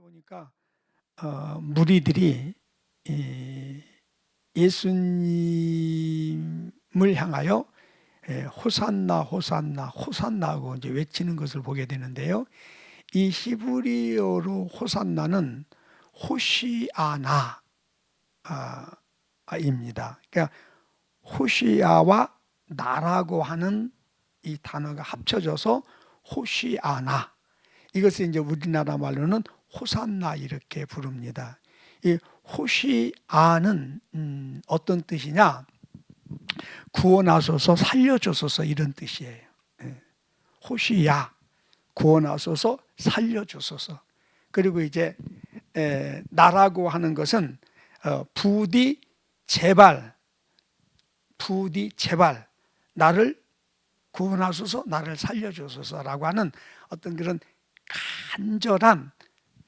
보니까 무리들이 이 예수님을 향하여 호산나 호산나 호산나고 이제 외치는 것을 보게 되는데요. 이 히브리어로 호산나는 호시아나 입니다. 그러니까 호시아와 나라고 하는 이 단어가 합쳐져서 호시아나. 이것을 이제 우리나라 말로는 호산나 이렇게 부릅니다. 이 호시아는 어떤 뜻이냐? 구원하소서, 살려주소서 이런 뜻이에요. 호시야, 구원하소서, 살려주소서. 그리고 이제 나라고 하는 것은 부디 제발, 나를 구원하소서, 나를 살려주소서라고 하는 어떤 그런 간절한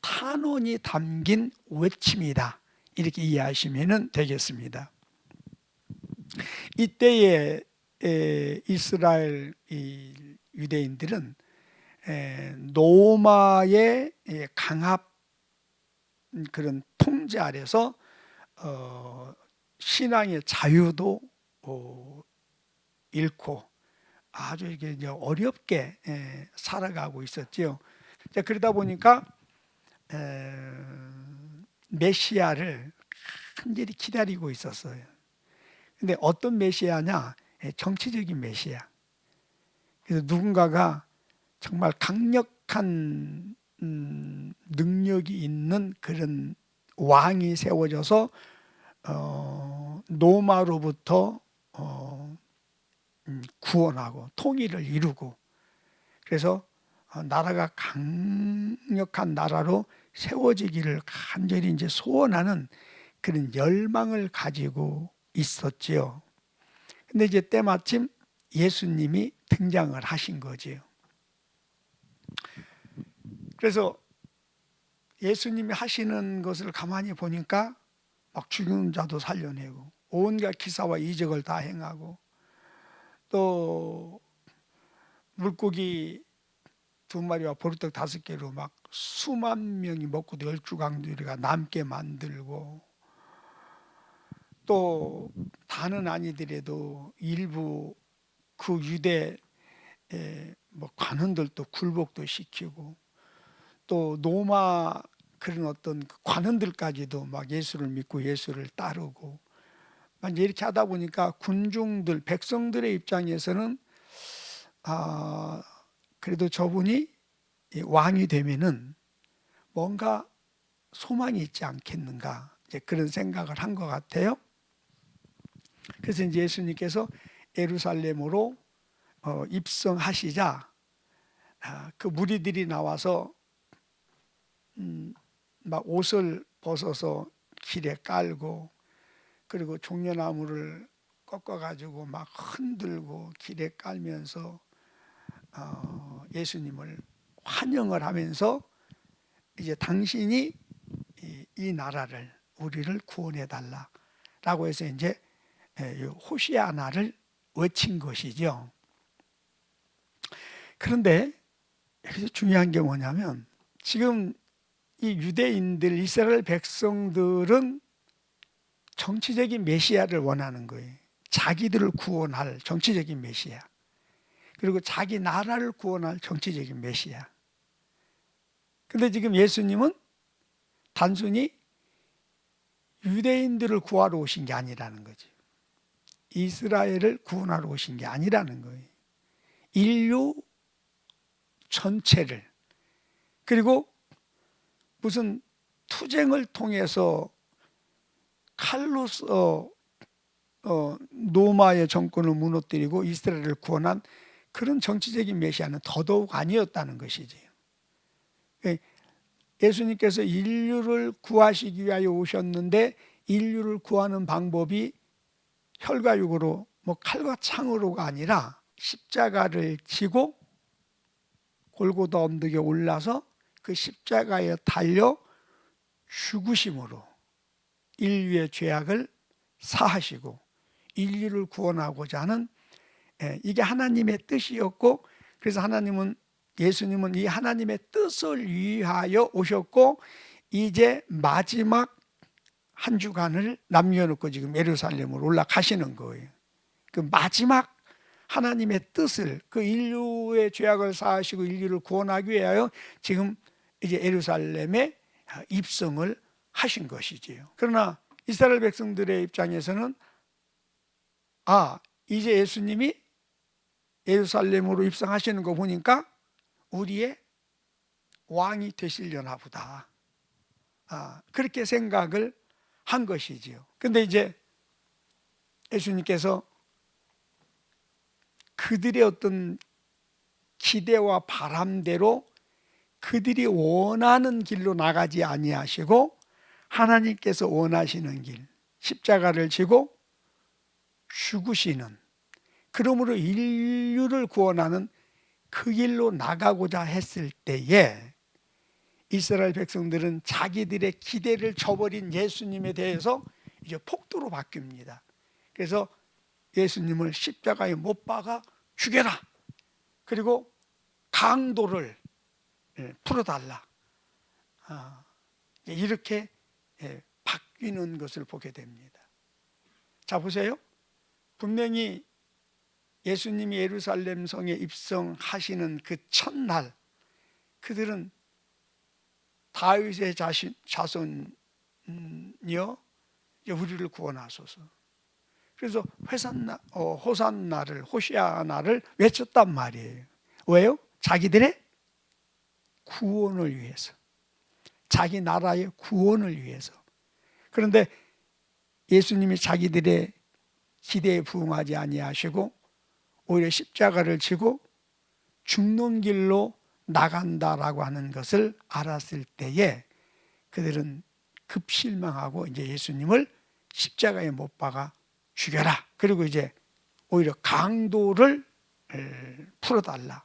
탄원이 담긴 외침이다. 이렇게 이해하시면 되겠습니다. 이때에 이스라엘 유대인들은 로마의 강압 그런 통제 아래서 신앙의 자유도 잃고 아주 이게 이제 어렵게 살아가고 있었죠. 그러다 보니까 메시아를 간절히 기다리고 있었어요. 근데 어떤 메시아냐? 정치적인 메시아. 그래서 누군가가 정말 강력한 능력이 있는 그런 왕이 세워져서 로마로부터 구원하고 통일을 이루고, 그래서 나라가 강력한 나라로 세워지기를 간절히 이제 소원하는 그런 열망을 가지고 있었지요. 근데 이제 때마침 예수님이 등장을 하신 거지요. 그래서 예수님이 하시는 것을 가만히 보니까 막 죽은 자도 살려내고 온갖 기사와 이적을 다 행하고, 또 물고기 2마리와 보리떡 5개로 막 수만 명이 먹고 10주간들이가 남게 만들고, 또 다는 아니더라도 일부 그 유대 뭐 관원들도 굴복도 시키고, 또 로마 그런 어떤 관원들까지도 막 예수를 믿고 예수를 따르고, 이렇게 하다 보니까 군중들, 백성들의 입장에서는 그래도 저분이 왕이 되면은 뭔가 소망이 있지 않겠는가, 이제 그런 생각을 한 것 같아요. 그래서 이제 예수님께서 예루살렘으로 입성하시자 그 무리들이 나와서 막 옷을 벗어서 길에 깔고, 그리고 종려나무를 꺾어가지고 막 흔들고 길에 깔면서 예수님을 환영을 하면서 이제 당신이 이 나라를, 우리를 구원해 달라라고 해서 이제 호시아나를 외친 것이죠. 그런데 여기서 중요한 게 뭐냐면, 지금 이 유대인들, 이스라엘 백성들은 정치적인 메시아를 원하는 거예요. 자기들을 구원할 정치적인 메시아, 그리고 자기 나라를 구원할 정치적인 메시아. 근데 지금 예수님은 단순히 유대인들을 구하러 오신 게 아니라는 거죠. 이스라엘을 구원하러 오신 게 아니라는 거예요. 인류 전체를, 그리고 무슨 투쟁을 통해서 칼로서 로마의 정권을 무너뜨리고 이스라엘을 구원한 그런 정치적인 메시아는 더더욱 아니었다는 것이지. 예수님께서 인류를 구하시기 위하여 오셨는데, 인류를 구하는 방법이 혈과 육으로, 뭐 칼과 창으로가 아니라 십자가를 지고 골고다 언덕에 올라서 그 십자가에 달려 죽으심으로 인류의 죄악을 사하시고 인류를 구원하고자 하는, 이게 하나님의 뜻이었고, 그래서 하나님은 예수님은 이 하나님의 뜻을 위하여 오셨고 이제 마지막 한 주간을 남겨놓고 지금 예루살렘으로 올라가시는 거예요. 그 마지막 하나님의 뜻을, 그 인류의 죄악을 사하시고 인류를 구원하기 위하여 지금 이제 예루살렘에 입성을 하신 것이지요. 그러나 이스라엘 백성들의 입장에서는 이제 예수님이 예루살렘으로 입성하시는 거 보니까 우리의 왕이 되시려나 보다. 그렇게 생각을 한 것이지요. 근데 이제 예수님께서 그들의 어떤 기대와 바람대로 그들이 원하는 길로 나가지 아니하시고 하나님께서 원하시는 길, 십자가를 지고 죽으시는, 그러므로 인류를 구원하는 그 길로 나가고자 했을 때에 이스라엘 백성들은 자기들의 기대를 저버린 예수님에 대해서 이제 폭도로 바뀝니다. 그래서 예수님을 십자가에 못 박아 죽여라. 그리고 강도를 풀어달라. 이렇게 바뀌는 것을 보게 됩니다. 자, 보세요. 분명히 예수님이 예루살렘 성에 입성하시는 그 첫날 그들은 다윗의 자손이여 우리를 구원하소서. 그래서 호산나를 외쳤단 말이에요. 왜요? 자기들의 구원을 위해서, 자기 나라의 구원을 위해서. 그런데 예수님이 자기들의 기대에 부응하지 아니하시고 오히려 십자가를 지고 죽는 길로 나간다라고 하는 것을 알았을 때에 그들은 급실망하고 이제 예수님을 십자가에 못 박아 죽여라. 그리고 이제 오히려 강도를 풀어달라,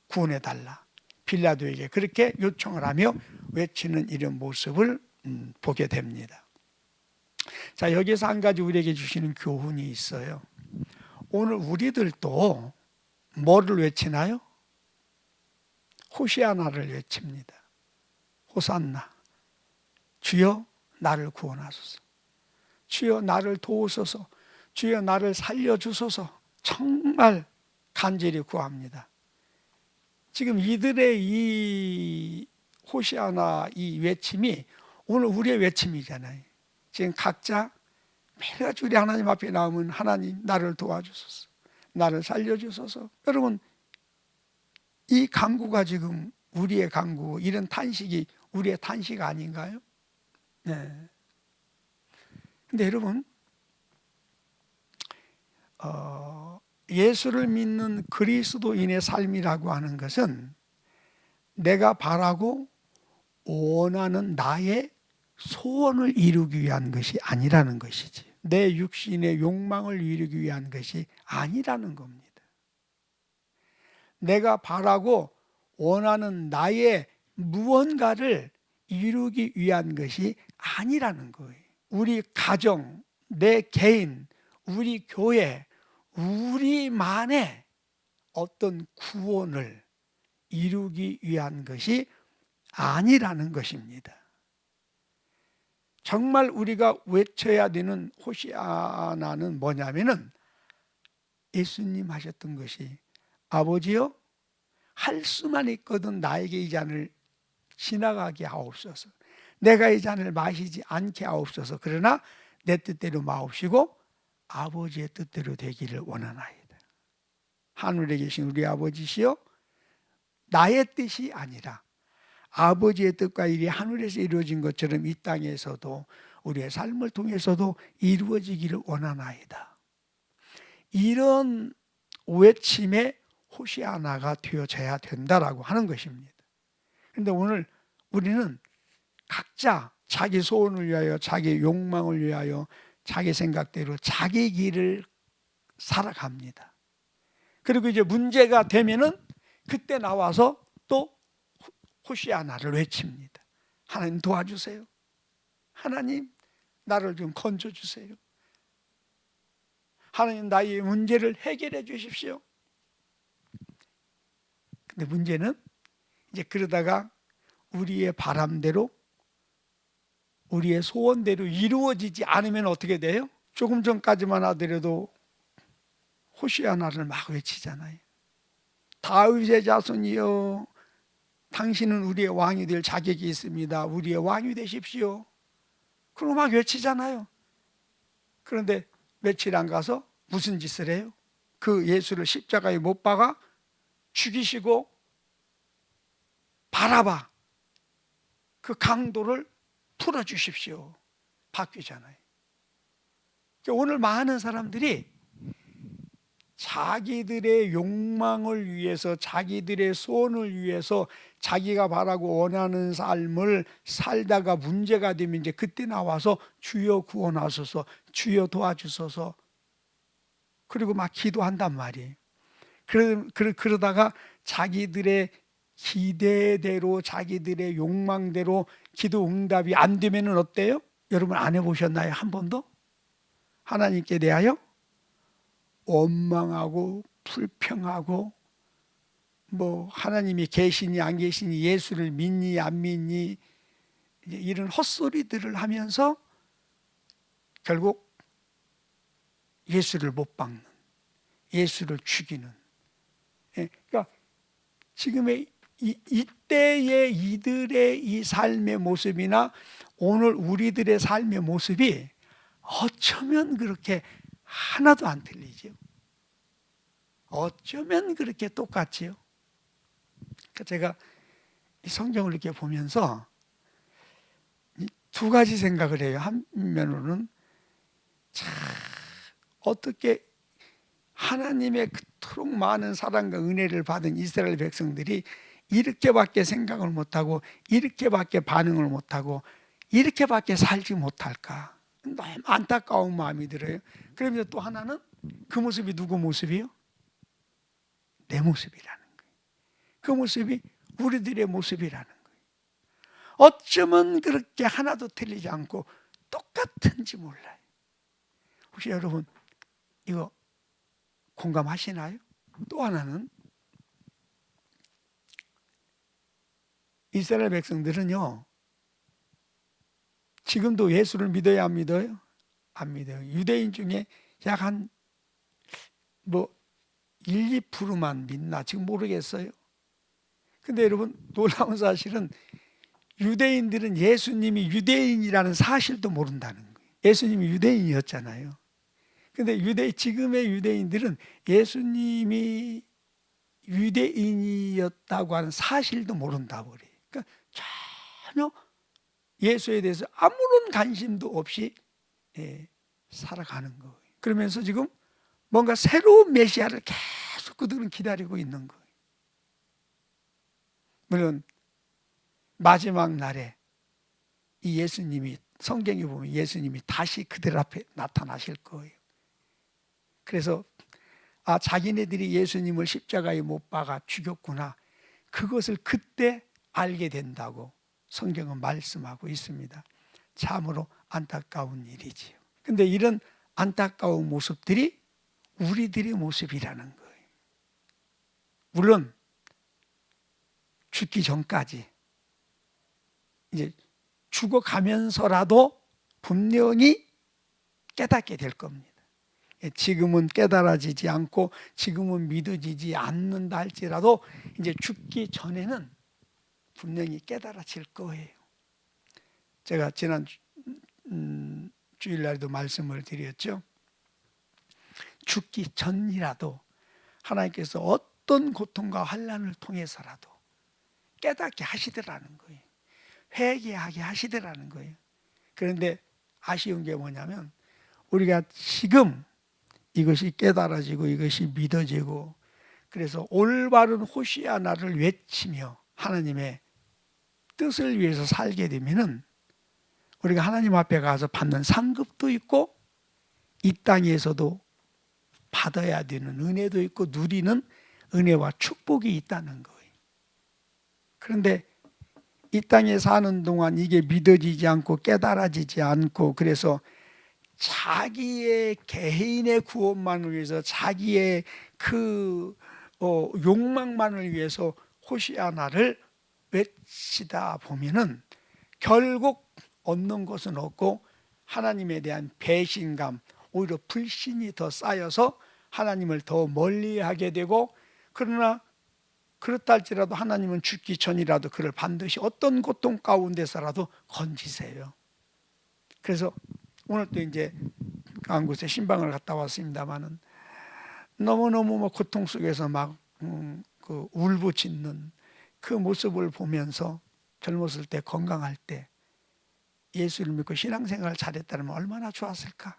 구원해달라. 빌라도에게 그렇게 요청을 하며 외치는 이런 모습을 보게 됩니다. 자, 여기서 한 가지 우리에게 주시는 교훈이 있어요. 오늘 우리들도 뭐를 외치나요? 호시아나를 외칩니다. 호산나. 주여 나를 구원하소서. 주여 나를 도우소서. 주여 나를 살려주소서. 정말 간절히 구합니다. 지금 이들의 이 호시아나 이 외침이 오늘 우리의 외침이잖아요. 지금 각자 매일같이 우리 하나님 앞에 나오면 하나님 나를 도와주소서, 나를 살려주소서. 여러분, 이 간구가 지금 우리의 간구, 이런 탄식이 우리의 탄식 아닌가요? 네. 근데 여러분, 예수를 믿는 그리스도인의 삶이라고 하는 것은 내가 바라고 원하는 나의 소원을 이루기 위한 것이 아니라는 것이지, 내 육신의 욕망을 이루기 위한 것이 아니라는 겁니다. 내가 바라고 원하는 나의 무언가를 이루기 위한 것이 아니라는 거예요. 우리 가정, 내 개인, 우리 교회, 우리만의 어떤 구원을 이루기 위한 것이 아니라는 것입니다. 정말 우리가 외쳐야 되는 호시아나는 뭐냐면은 예수님 하셨던 것이 아버지여 할 수만 있거든 나에게 이 잔을 지나가게 하옵소서. 내가 이 잔을 마시지 않게 하옵소서. 그러나 내 뜻대로 마옵시고 아버지의 뜻대로 되기를 원하나이다. 하늘에 계신 우리 아버지시여, 나의 뜻이 아니라 아버지의 뜻과 일이 하늘에서 이루어진 것처럼 이 땅에서도 우리의 삶을 통해서도 이루어지기를 원하나이다. 이런 외침의 호시아나가 되어져야 된다라고 하는 것입니다. 그런데 오늘 우리는 각자 자기 소원을 위하여, 자기 욕망을 위하여, 자기 생각대로 자기 길을 살아갑니다. 그리고 이제 문제가 되면은 그때 나와서 또 호시아나를 외칩니다. 하나님 도와주세요. 하나님 나를 좀 건져주세요. 하나님 나의 문제를 해결해 주십시오. 근데 문제는 이제 그러다가 우리의 바람대로, 우리의 소원대로 이루어지지 않으면 어떻게 돼요? 조금 전까지만 하더라도 호시아나를 막 외치잖아요. 다윗의 자손이여, 당신은 우리의 왕이 될 자격이 있습니다. 우리의 왕이 되십시오. 그러고 막 외치잖아요. 그런데 며칠 안 가서 무슨 짓을 해요? 그 예수를 십자가에 못 박아 죽이시고 바라바, 그 강도를 풀어주십시오. 바뀌잖아요. 오늘 많은 사람들이 자기들의 욕망을 위해서, 자기들의 소원을 위해서 자기가 바라고 원하는 삶을 살다가 문제가 되면 이제 그때 나와서 주여 구원하소서, 주여 도와주소서, 그리고 막 기도한단 말이에요. 그러다가 자기들의 기대대로, 자기들의 욕망대로 기도 응답이 안 되면 어때요? 여러분 안 해보셨나요? 한 번도? 하나님께 대하여 원망하고 불평하고, 뭐 하나님이 계시니 안 계시니, 예수를 믿니 안 믿니, 이런 헛소리들을 하면서 결국 예수를 못 박는, 예수를 죽이는. 그러니까 지금의 이때의 이들의 이 삶의 모습이나 오늘 우리들의 삶의 모습이 어쩌면 그렇게 하나도 안 틀리죠. 어쩌면 그렇게 똑같지요. 그러니까 제가 이 성경을 이렇게 보면서 두 가지 생각을 해요. 한면으로는 참 어떻게 하나님의 그토록 많은 사랑과 은혜를 받은 이스라엘 백성들이 이렇게밖에 생각을 못하고, 이렇게밖에 반응을 못하고, 이렇게밖에 살지 못할까, 너무 안타까운 마음이 들어요. 그러면서 또 하나는 그 모습이 누구 모습이요? 내 모습이라는 거예요. 그 모습이 우리들의 모습이라는 거예요. 어쩌면 그렇게 하나도 틀리지 않고 똑같은지 몰라요. 혹시 여러분 이거 공감하시나요? 또 하나는 이스라엘 백성들은요, 지금도 예수를 믿어야 안 믿어요? 안 믿어요. 유대인 중에 약 한 1, 2%만 믿나 지금 모르겠어요. 근데 여러분 놀라운 사실은 유대인들은 예수님이 유대인이라는 사실도 모른다는 거예요. 예수님이 유대인이었잖아요. 근데 지금의 유대인들은 예수님이 유대인이었다고 하는 사실도 모른다고 그래요. 그러니까 전혀 예수에 대해서 아무런 관심도 없이 살아가는 거예요. 그러면서 지금 뭔가 새로운 메시아를 계속 그들은 기다리고 있는 거예요. 물론 마지막 날에 이 예수님이, 성경에 보면 예수님이 다시 그들 앞에 나타나실 거예요. 그래서 자기네들이 예수님을 십자가에 못 박아 죽였구나, 그것을 그때 알게 된다고 성경은 말씀하고 있습니다. 참으로 안타까운 일이지요. 근데 이런 안타까운 모습들이 우리들의 모습이라는 거예요. 물론 죽기 전까지, 이제 죽어가면서라도 분명히 깨닫게 될 겁니다. 지금은 깨달아지지 않고 지금은 믿어지지 않는다 할지라도 이제 죽기 전에는 분명히 깨달아질 거예요. 제가 지난 주일날에도 말씀을 드렸죠. 죽기 전이라도 하나님께서 어떤 고통과 환난을 통해서라도 깨닫게 하시더라는 거예요. 회개하게 하시더라는 거예요. 그런데 아쉬운 게 뭐냐면 우리가 지금 이것이 깨달아지고 이것이 믿어지고, 그래서 올바른 호시아나를 외치며 하나님의 뜻을 위해서 살게 되면은 우리가 하나님 앞에 가서 받는 상급도 있고 이 땅에서도 받아야 되는 은혜도 있고 누리는 은혜와 축복이 있다는 거예요. 그런데 이 땅에 사는 동안 이게 믿어지지 않고 깨달아지지 않고, 그래서 자기의 개인의 구원만을 위해서, 자기의 그 욕망만을 위해서 호시아나를 외치다 보면은 결국 얻는 것은 없고 하나님에 대한 배신감, 오히려 불신이 더 쌓여서 하나님을 더 멀리하게 되고, 그러나 그렇다 할지라도 하나님은 죽기 전이라도 그를 반드시 어떤 고통 가운데서라도 건지세요. 그래서 오늘 또 이제 한 곳에 신방을 갔다 왔습니다마는 너무너무 고통 속에서 막 그 울부짖는 그 모습을 보면서 젊었을 때, 건강할 때 예수를 믿고 신앙생활을 잘했다면 얼마나 좋았을까.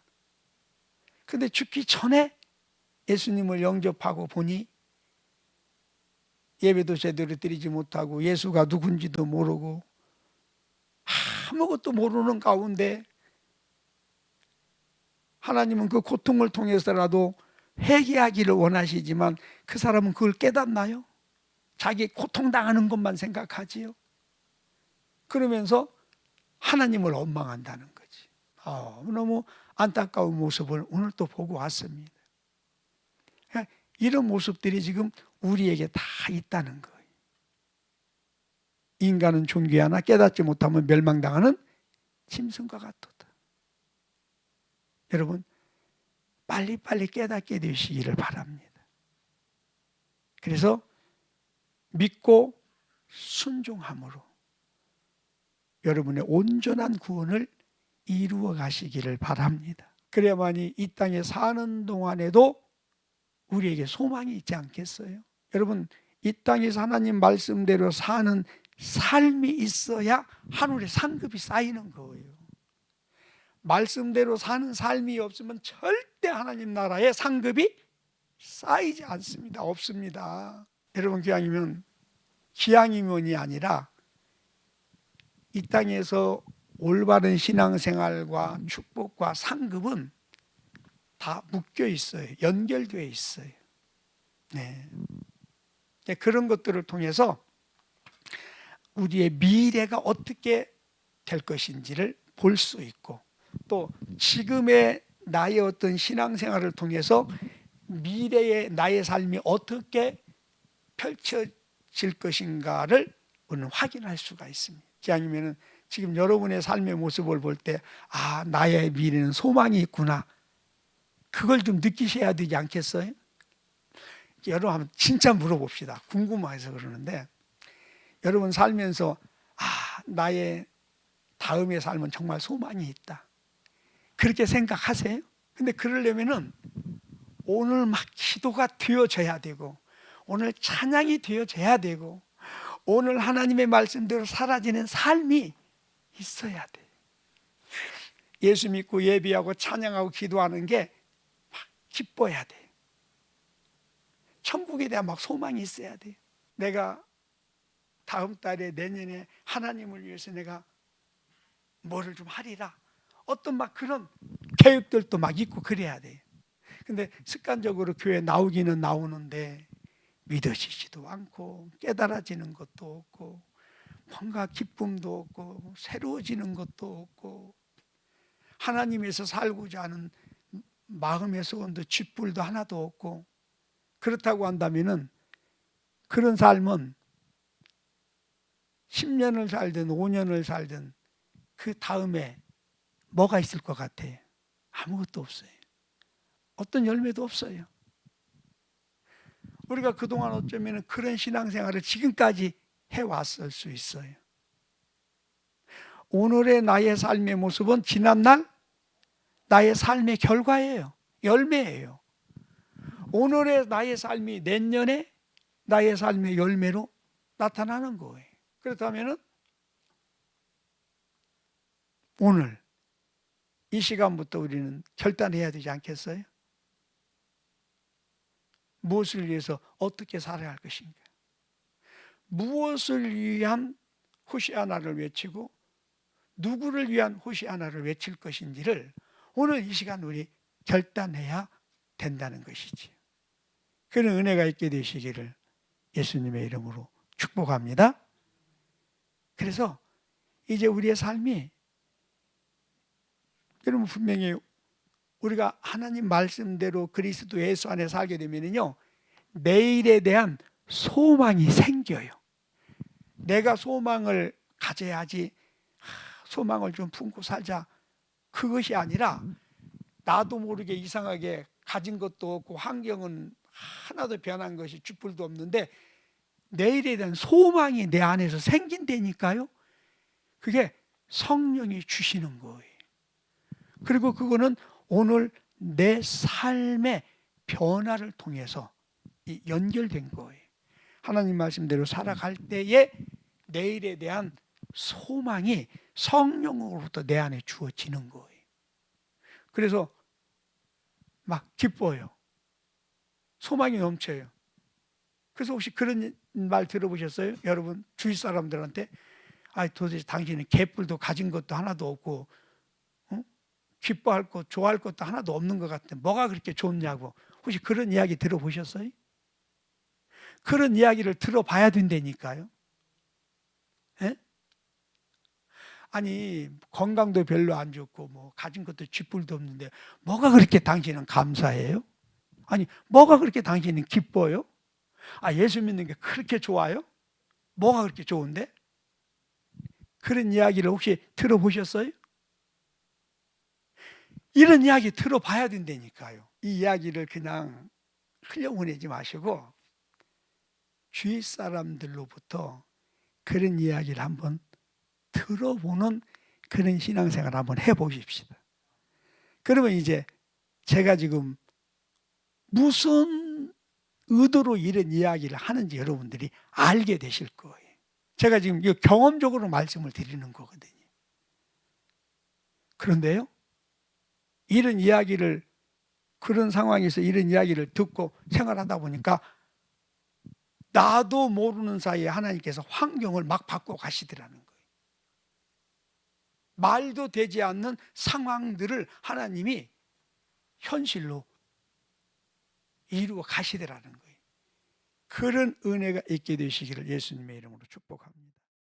근데 죽기 전에 예수님을 영접하고 보니 예배도 제대로 드리지 못하고 예수가 누군지도 모르고 아무것도 모르는 가운데 하나님은 그 고통을 통해서라도 회개하기를 원하시지만 그 사람은 그걸 깨닫나요? 자기 고통당하는 것만 생각하지요. 그러면서 하나님을 원망한다는 거지. 너무 안타까운 모습을 오늘 또 보고 왔습니다. 이런 모습들이 지금 우리에게 다 있다는 거예요. 인간은 존귀하나 깨닫지 못하면 멸망당하는 짐승과 같도다. 여러분, 빨리빨리 깨닫게 되시기를 바랍니다. 그래서 믿고 순종함으로 여러분의 온전한 구원을 이루어 가시기를 바랍니다. 그래야만이 이 땅에 사는 동안에도 우리에게 소망이 있지 않겠어요? 여러분, 이 땅에서 하나님 말씀대로 사는 삶이 있어야 하늘의 상급이 쌓이는 거예요. 말씀대로 사는 삶이 없으면 절대 하나님 나라의 상급이 쌓이지 않습니다. 없습니다. 여러분, 기왕이면이 아니라 이 땅에서 올바른 신앙생활과 축복과 상급은 다 묶여 있어요. 연결되어 있어요. 네. 그런 것들을 통해서 우리의 미래가 어떻게 될 것인지를 볼 수 있고, 또 지금의 나의 어떤 신앙생활을 통해서 미래의 나의 삶이 어떻게 펼쳐질 것인가를 우리는 확인할 수가 있습니다. 아니면 지금 여러분의 삶의 모습을 볼 때, 나의 미래는 소망이 있구나, 그걸 좀 느끼셔야 되지 않겠어요? 여러분 한번 진짜 물어봅시다. 궁금해서 그러는데, 여러분 살면서 나의 다음의 삶은 정말 소망이 있다, 그렇게 생각하세요? 근데 그러려면은 오늘 막 기도가 되어져야 되고, 오늘 찬양이 되어져야 되고, 오늘 하나님의 말씀대로 사라지는 삶이 있어야 돼. 예수 믿고 예배하고 찬양하고 기도하는 게 막 기뻐야 돼. 천국에 대한 막 소망이 있어야 돼. 내가 다음 달에, 내년에 하나님을 위해서 내가 뭐를 좀 하리라, 어떤 막 그런 계획들도 막 있고 그래야 돼. 근데 습관적으로 교회 나오기는 나오는데 믿어지지도 않고 깨달아지는 것도 없고 뭔가 기쁨도 없고 새로워지는 것도 없고 하나님에서 살고자 하는 마음에서 온 쥐뿔도 하나도 없고, 그렇다고 한다면은 그런 삶은 10년을 살든 5년을 살든 그 다음에 뭐가 있을 것 같아? 아무것도 없어요. 어떤 열매도 없어요. 우리가 그동안 어쩌면 그런 신앙생활을 지금까지 해왔을 수 있어요. 오늘의 나의 삶의 모습은 지난날 나의 삶의 결과예요. 열매예요. 오늘의 나의 삶이 내년에 나의 삶의 열매로 나타나는 거예요. 그렇다면 오늘 이 시간부터 우리는 결단해야 되지 않겠어요? 무엇을 위해서 어떻게 살아야 할 것인가? 무엇을 위한 호시아나를 외치고 누구를 위한 호시아나를 외칠 것인지를 오늘 이 시간 우리 결단해야 된다는 것이지. 그런 은혜가 있게 되시기를 예수님의 이름으로 축복합니다. 그래서 이제 우리의 삶이, 여러분 분명히 우리가 하나님 말씀대로 그리스도 예수 안에 살게 되면요, 내일에 대한 소망이 생겨요. 내가 소망을 가져야지, 소망을 좀 품고 살자, 그것이 아니라 나도 모르게 이상하게 가진 것도 없고 환경은 하나도 변한 것이 쥐뿔도 없는데 내일에 대한 소망이 내 안에서 생긴다니까요. 그게 성령이 주시는 거예요. 그리고 그거는 오늘 내 삶의 변화를 통해서 연결된 거예요. 하나님 말씀대로 살아갈 때에 내일에 대한 소망이 성령으로부터 내 안에 주어지는 거예요. 그래서 막 기뻐요. 소망이 넘쳐요. 그래서 혹시 그런 말 들어보셨어요? 여러분 주위 사람들한테 도대체 당신은 개뿔도 가진 것도 하나도 없고 기뻐할 것, 좋아할 것도 하나도 없는 것 같은데 뭐가 그렇게 좋냐고. 혹시 그런 이야기 들어보셨어요? 그런 이야기를 들어봐야 된다니까요. 예? 아니 건강도 별로 안 좋고 뭐 가진 것도 쥐뿔도 없는데 뭐가 그렇게 당신은 감사해요? 아니 뭐가 그렇게 당신은 기뻐요? 예수 믿는 게 그렇게 좋아요? 뭐가 그렇게 좋은데? 그런 이야기를 혹시 들어보셨어요? 이런 이야기 들어봐야 된다니까요. 이 이야기를 그냥 흘려보내지 마시고 주위 사람들로부터 그런 이야기를 한번 들어보는 그런 신앙생활을 한번 해보십시다. 그러면 이제 제가 지금 무슨 의도로 이런 이야기를 하는지 여러분들이 알게 되실 거예요. 제가 지금 경험적으로 말씀을 드리는 거거든요. 그런데요, 이런 이야기를, 그런 상황에서 이런 이야기를 듣고 생활하다 보니까 나도 모르는 사이에 하나님께서 환경을 막 바꿔 가시더라는 거예요. 말도 되지 않는 상황들을 하나님이 현실로 이루어 가시더라는 거예요. 그런 은혜가 있게 되시기를 예수님의 이름으로 축복합니다.